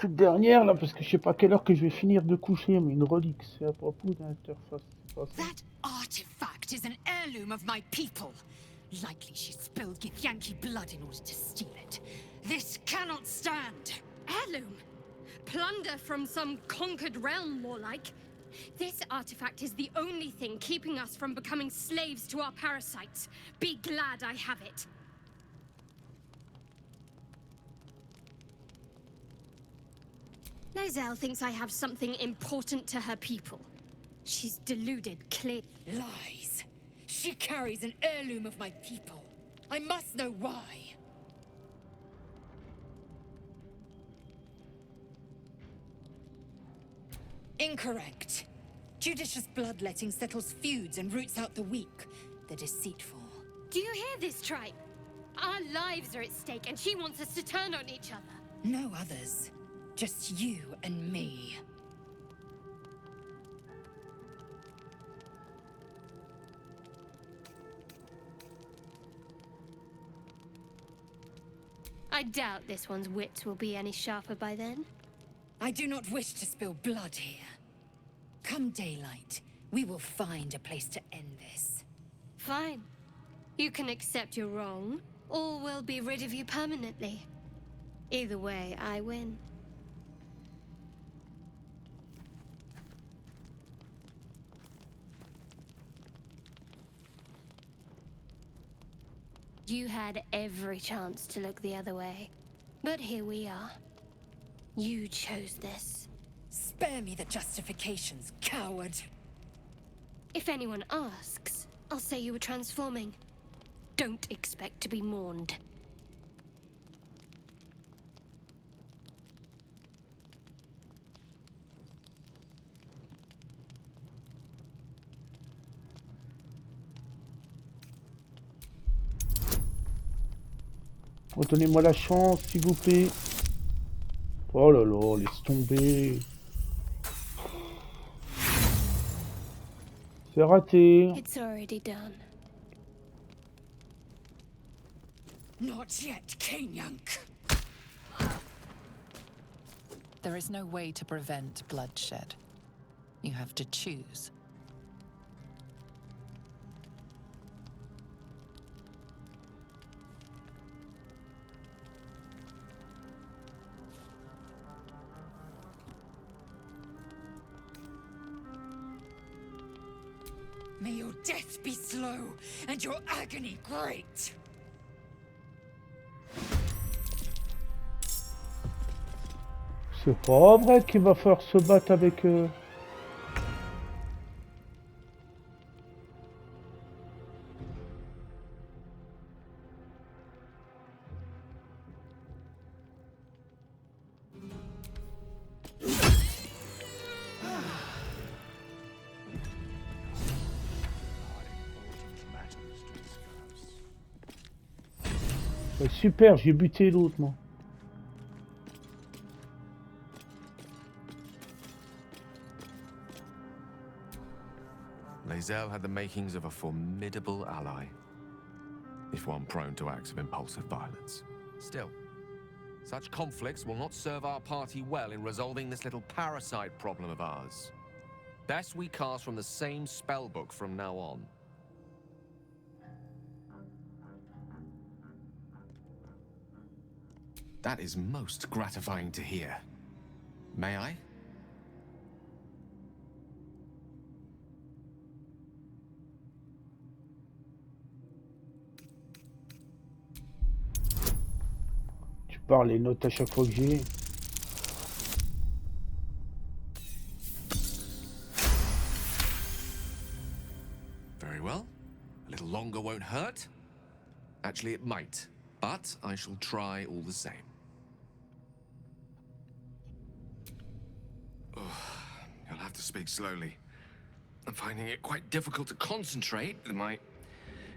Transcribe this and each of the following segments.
toute dernière là, parce que je sais pas à quelle heure que je vais finir de coucher, mais une relique, c'est à propos d'interface. That artifact is an heirloom of my people. Likely she spilled Githyanki blood in order to steal it. This cannot stand. Heirloom? Plunder from some conquered realm, more like. This artifact is the only thing keeping us from becoming slaves to our parasites. Be glad I have it. Lae'zel thinks I have something important to her people. She's deluded, clear. Lies. She carries an heirloom of my people. I must know why. Incorrect. Judicious bloodletting settles feuds and roots out the weak, the deceitful. Do you hear this, tribe? Our lives are at stake, and she wants us to turn on each other. No others. Just you and me. I doubt this one's wits will be any sharper by then. I do not wish to spill blood here. Come daylight, we will find a place to end this. Fine. You can accept you're wrong, or we'll be rid of you permanently. Either way, I win. You had every chance to look the other way, but here we are. You chose this. Spare me the justifications, coward. If anyone asks, I'll say you were transforming. Don't expect to be mourned. Donnez-moi la chance, s'il vous plaît. Oh là là, laisse tomber. C'est raté. It's already done. Not yet, Kanyank. There is no way to prevent bloodshed. You have to choose. May your death be slow, and your agony great! C'est pas vrai qu'il va falloir se battre avec eux. Super, j'ai buté l'autre, moi. Lae'zel had the makings of a formidable ally, if one prone to acts of impulsive violence. Still, such conflicts will not serve our party well in resolving this little parasite problem of ours. Best we cast from the same spellbook from now on. That is most gratifying to hear. May I? Tu parles les notes à chaque fois que j'ai. Very well. A little longer won't hurt. Actually, it might, but I shall try all the same. You'll have to speak slowly. I'm finding it quite difficult to concentrate with my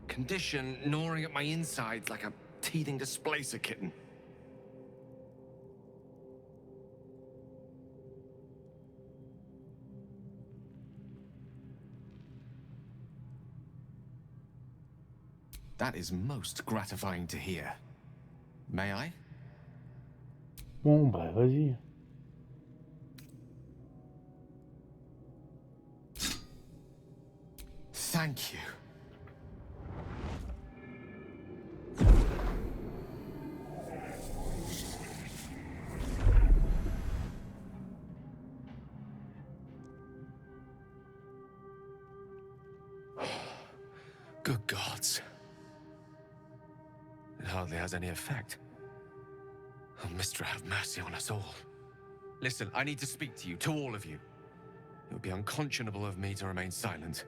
condition gnawing at my insides like a teething displacer kitten. That is most gratifying to hear. May I? Bon, bah vas-y. Thank you. Good gods. It hardly has any effect. Oh, Mystra, have mercy on us all. Listen, I need to speak to you, to all of you. It would be unconscionable of me to remain silent.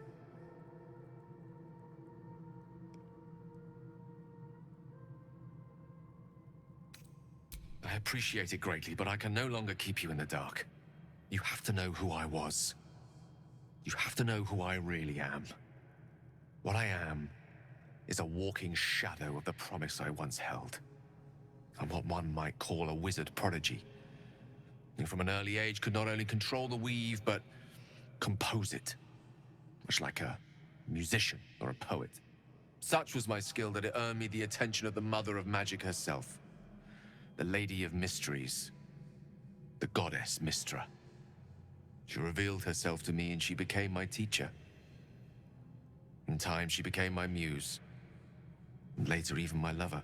I appreciate it greatly, but I can no longer keep you in the dark. You have to know who I was. You have to know who I really am. What I am is a walking shadow of the promise I once held. I'm what one might call a wizard prodigy. Who from an early age could not only control the weave, but compose it. Much like a musician or a poet. Such was my skill that it earned me the attention of the mother of magic herself. The Lady of Mysteries. The goddess Mystra. She revealed herself to me and she became my teacher. In time, she became my muse. And later, even my lover.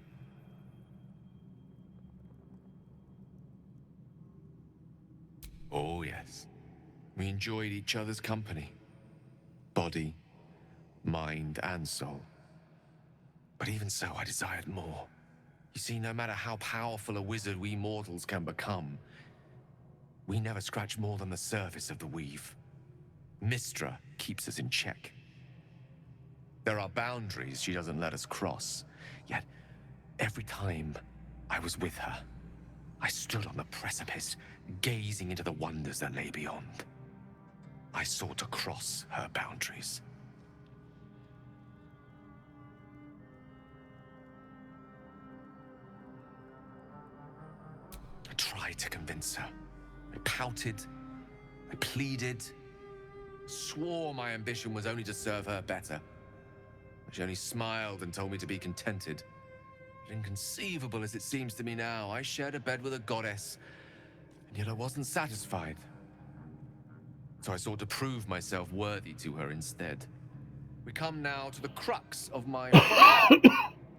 Oh, yes. We enjoyed each other's company. Body, mind, and soul. But even so, I desired more. You see, no matter how powerful a wizard we mortals can become, we never scratch more than the surface of the weave. Mystra keeps us in check. There are boundaries she doesn't let us cross. Yet, every time I was with her, I stood on the precipice, gazing into the wonders that lay beyond. I sought to cross her boundaries. I tried to convince her. I pouted. I pleaded. Swore my ambition was only to serve her better. She only smiled and told me to be contented. But inconceivable as it seems to me now, I shared a bed with a goddess, and yet I wasn't satisfied. So I sought to prove myself worthy to her instead. We come now to the crux of my...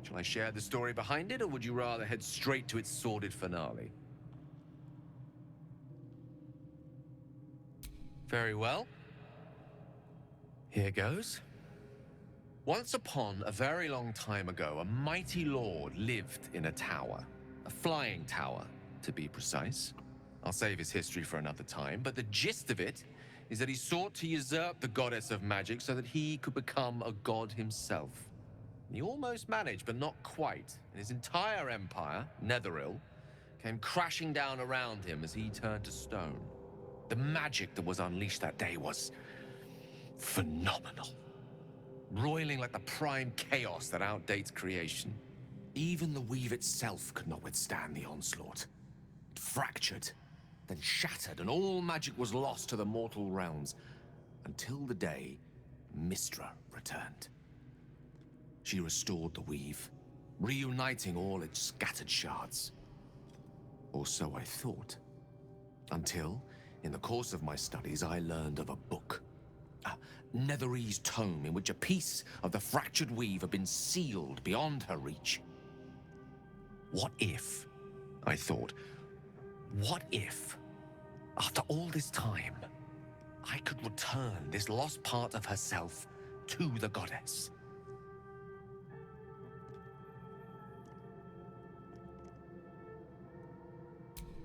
Shall I share the story behind it, or would you rather head straight to its sordid finale? Very well. Here goes. Once upon a very long time ago, a mighty lord lived in a tower. A flying tower, to be precise. I'll save his history for another time, but the gist of it is that he sought to usurp the goddess of magic so that he could become a god himself. He almost managed, but not quite. And his entire empire, Netheril, came crashing down around him as he turned to stone. The magic that was unleashed that day was phenomenal. Roiling like the prime chaos that outdates creation. Even the weave itself could not withstand the onslaught. It fractured, then shattered, and all magic was lost to the mortal realms, until the day Mystra returned. She restored the weave, reuniting all its scattered shards. Or so I thought. Until, in the course of my studies, I learned of a book. Netherese tome in which a piece of the fractured weave had been sealed beyond her reach. What if, I thought, what if, after all this time, I could return this lost part of herself to the goddess?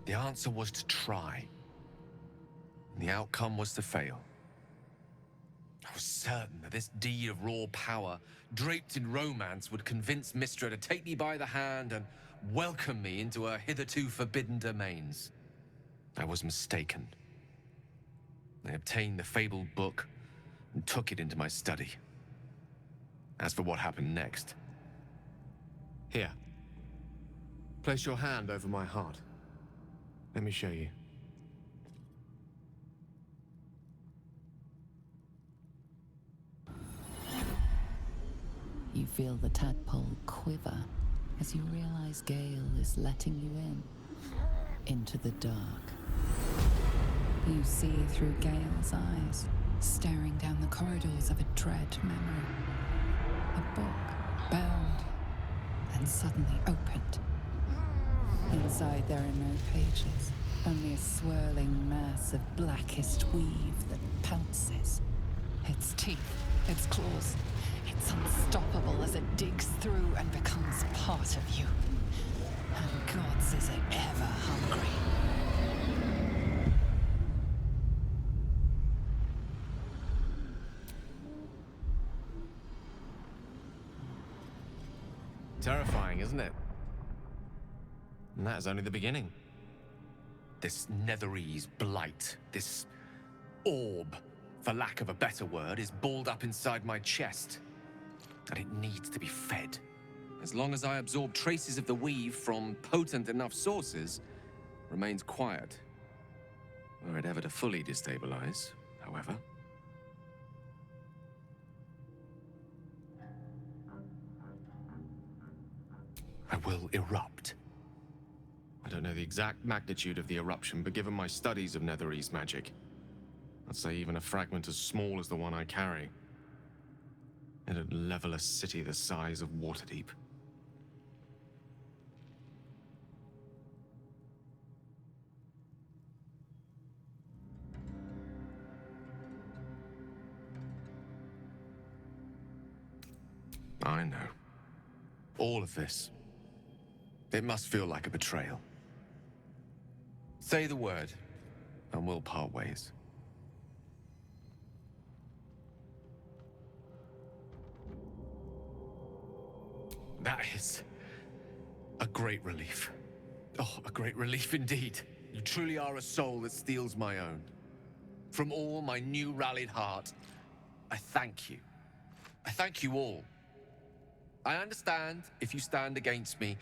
The answer was to try. The outcome was to fail. I was certain that this deed of raw power, draped in romance, would convince Mystra to take me by the hand and welcome me into her hitherto forbidden domains. I was mistaken. I obtained the fabled book and took it into my study. As for what happened next... Here. Place your hand over my heart. Let me show you. You feel the tadpole quiver as you realize Gale is letting you in, into the dark. You see through Gale's eyes, staring down the corridors of a dread memory. A book, bound, and suddenly opened. Inside there are no pages, only a swirling mass of blackest weave that pounces. Its teeth, its claws, it's unstoppable as it digs through and becomes part of you. And gods, is it ever hungry. Terrifying, isn't it? And that is only the beginning. This Netherese blight, this orb, for lack of a better word, is balled up inside my chest. And it needs to be fed. As long as I absorb traces of the weave from potent enough sources, remains quiet. Were it ever to fully destabilize, however. I will erupt. I don't know the exact magnitude of the eruption, but given my studies of Netherese magic, I'd say even a fragment as small as the one I carry, it'd level a city the size of Waterdeep. I know. All of this. It must feel like a betrayal. Say the word, and we'll part ways. That is a great relief. Oh, a great relief indeed. You truly are a soul that steals my own. From all my new rallied heart, I thank you. I thank you all. I understand if you stand against me.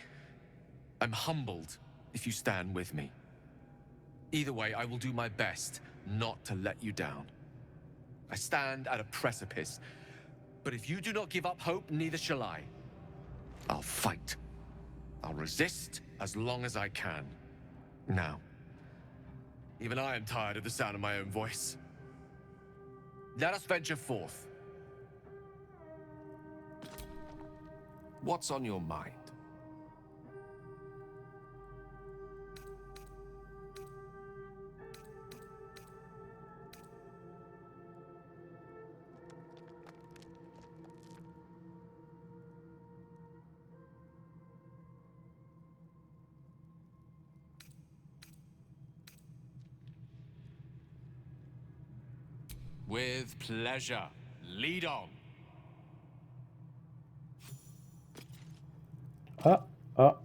I'm humbled if you stand with me. Either way, I will do my best not to let you down. I stand at a precipice, but if you do not give up hope, neither shall I. I'll fight. I'll resist as long as I can. Now, even I am tired of the sound of my own voice. Let us venture forth. What's on your mind? With pleasure. Lead on. Attends.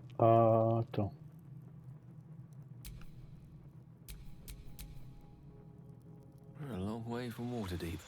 We're a long way from Waterdeep.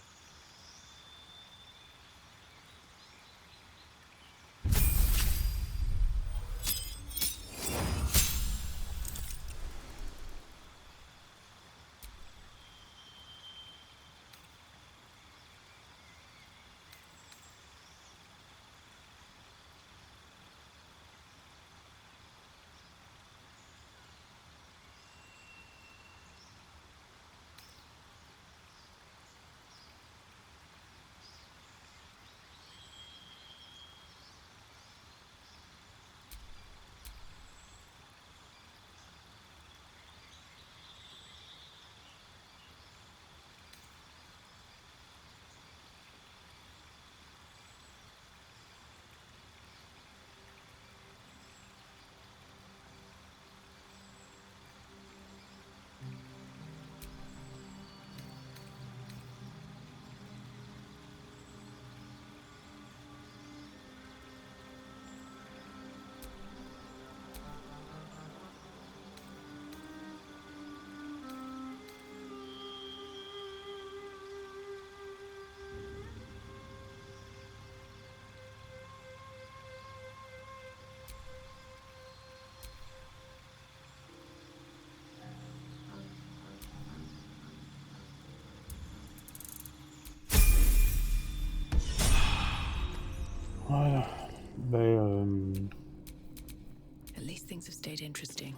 Voilà. At least things have stayed interesting.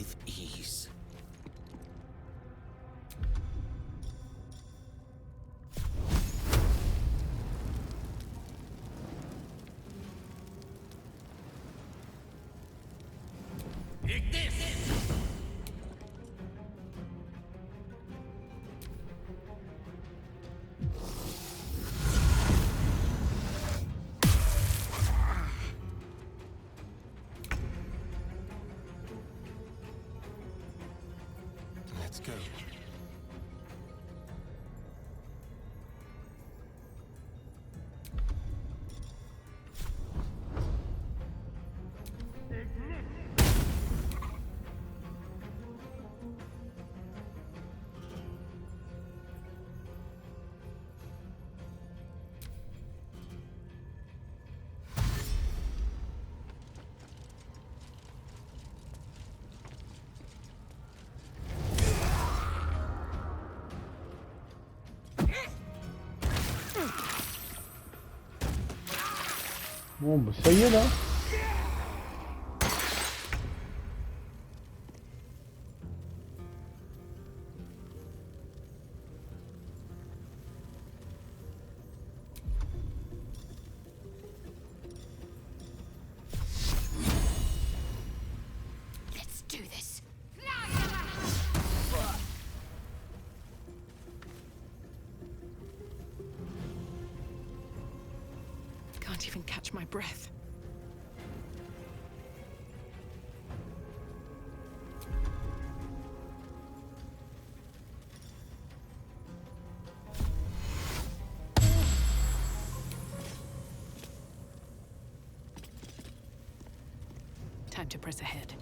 with ease. Let's go. Bon, bah ça y est là. Let's do this. Can't even catch my breath. Time to press ahead.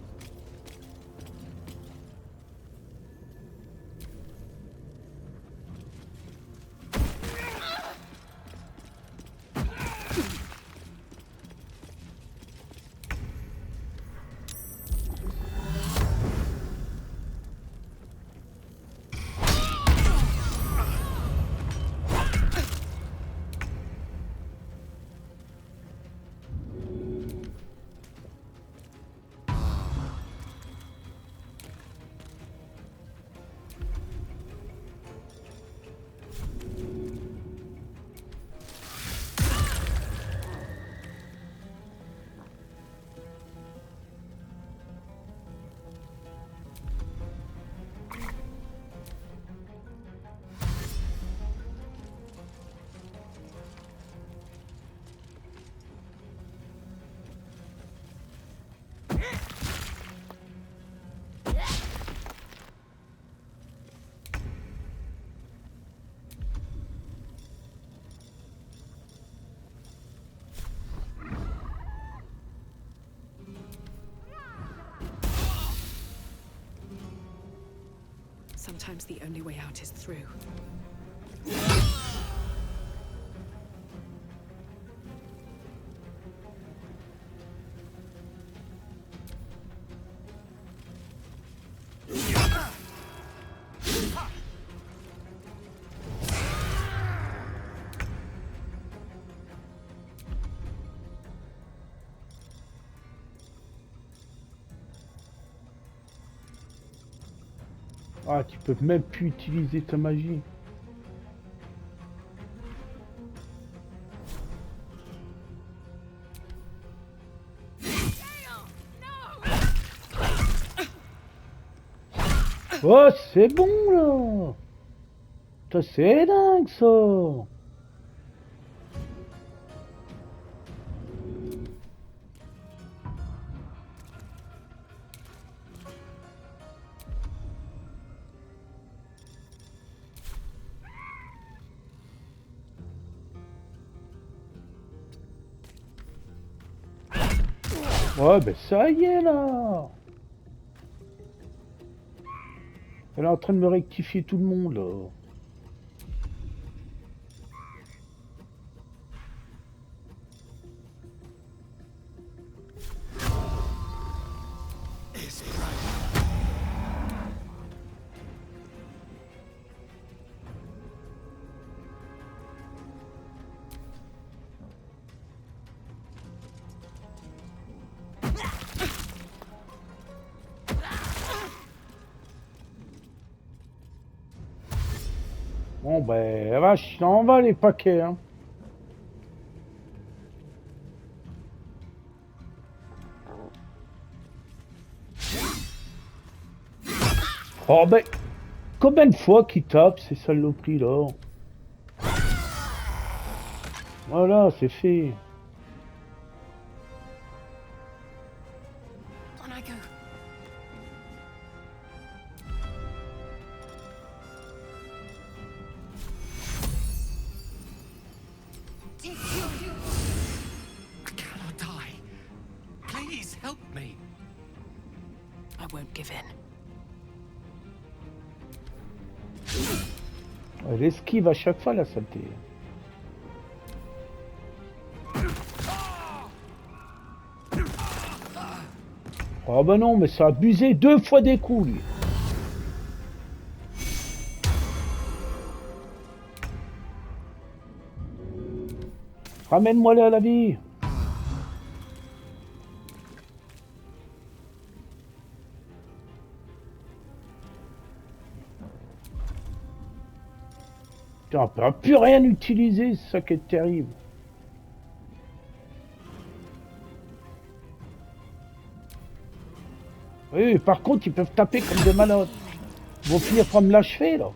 Sometimes the only way out is through. Ah, tu peux même plus utiliser ta magie. Oh, c'est bon là. Ça c'est dingue ça. Ouais, ben ça y est là. Elle est en train de me rectifier tout le monde là. Bon ben, la vache, ça en va les paquets, hein. Oh ben, combien de fois qu'ils tapent ces saloperies là? Voilà, c'est fait. On I go. I cannot die. Please help me. I won't give in. Elle esquive à chaque fois la saleté. Oh ben non, mais ça a abusé 2 fois des coups, lui. Ramène-moi là à la vie. Putain, on peut plus rien utiliser, c'est ça qui est terrible. Oui, par contre, ils peuvent taper comme des malades. Ils vont finir par me l'achever, là.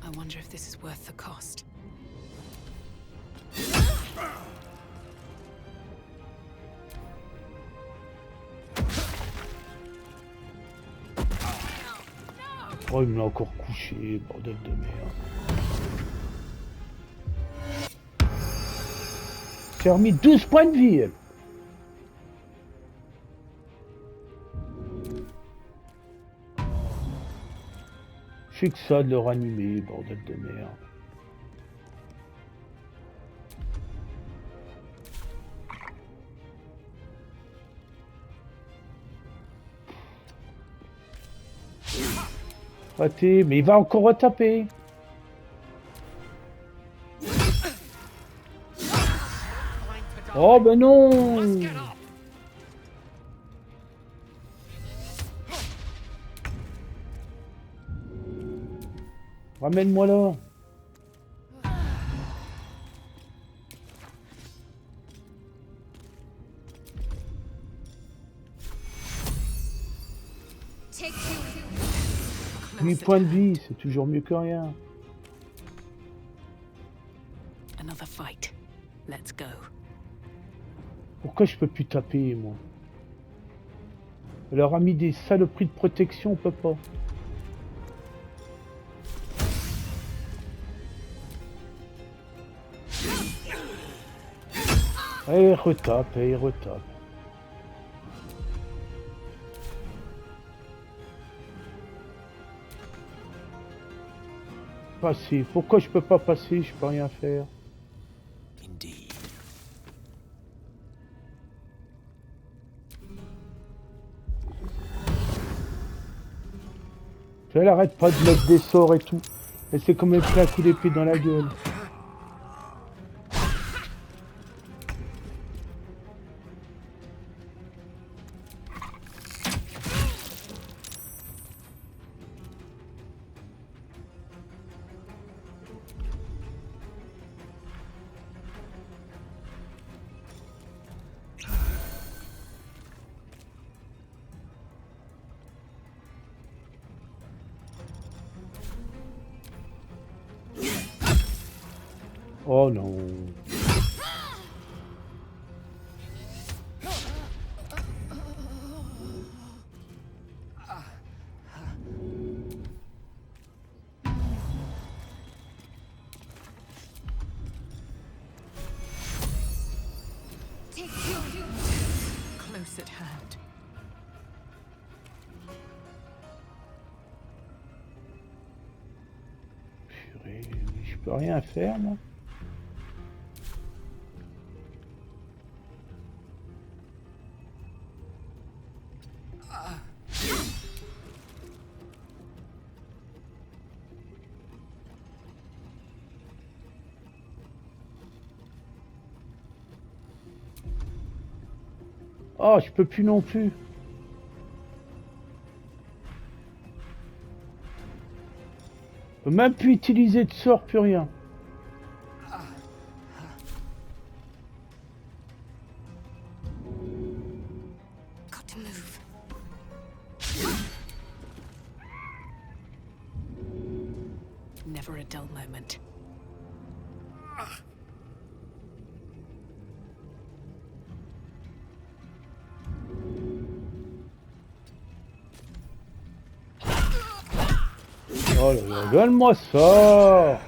I wonder if this is worth the cost. Oh, il me l'a encore couché, bordel de merde. J'ai remis 12 points de vie, elle. Je fais que ça de le ranimer, bordel de merde. Raté, mais il va encore retaper. Oh ben non. Ramène-moi là. Take 8 points de vie, c'est toujours mieux que rien. Another fight. Let's go. Pourquoi je peux plus taper, moi? Elle leur a mis des saloperies de protection, on peut pas. Et retape, et retape. Passer. Pourquoi je peux pas passer? Je peux rien faire. Indeed. Elle arrête pas de mettre des sorts et tout. Elle s'est comme elle pris un coup d'épée dans la gueule. Oh non. Close at hand. Purée, mais je peux rien faire, moi. Oh, je peux plus non plus. Je peux même plus utiliser de sort, plus rien. Got to move. Never a dull moment. Oh là là, donne-moi ça.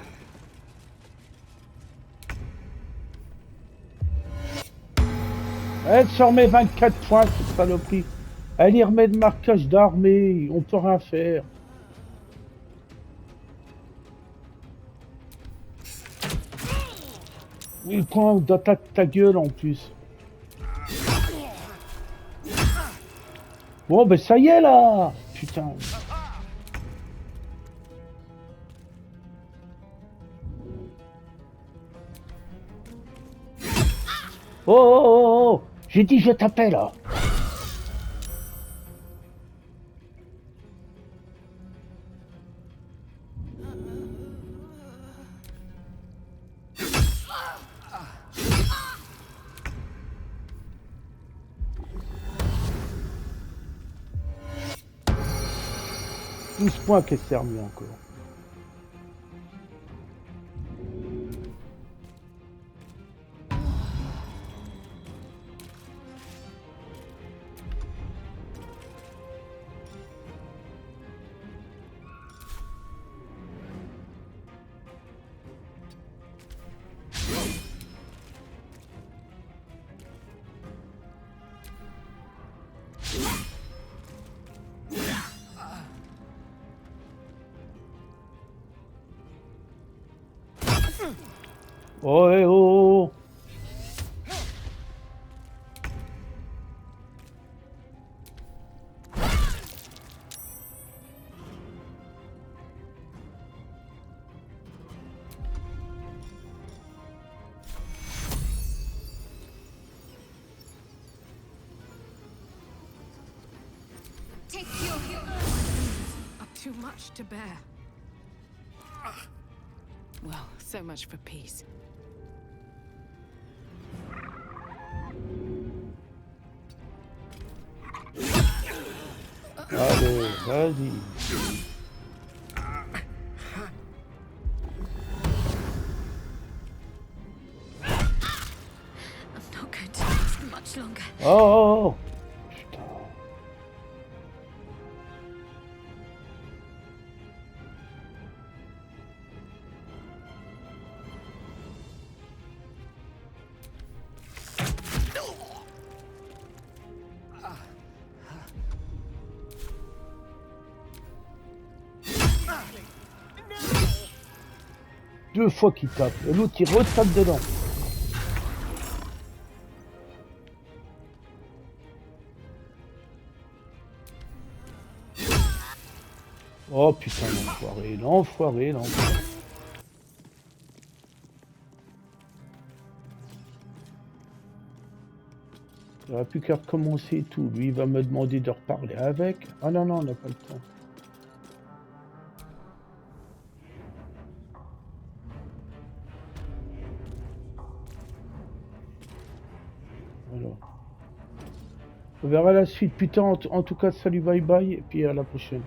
Elle se remet 24 points, cette saloperie. Elle y remet de marquage d'armée, on peut rien faire. Oui, point d'attaque ta gueule en plus. Bon, ben ça y est là. Putain. Oh, oh, oh, oh. J'ai dit je t'appelle là. Points qu'elle s'est remis encore. Oh, eh, oh, oh. Take your Are too much to bear. Well, so much for peace. Allez, vas-y. I'm not going to last much longer. Oh, oh, oh. Putain. Deux fois qu'il tape, et l'autre il retape dedans. Oh putain, l'enfoiré, l'enfoiré, l'enfoiré. Il n'y aura plus qu'à recommencer et tout. Lui, il va me demander de reparler avec. Ah non, non, on n'a pas le temps. Alors. On verra la suite. Putain, en tout cas, salut, bye bye, et puis à la prochaine.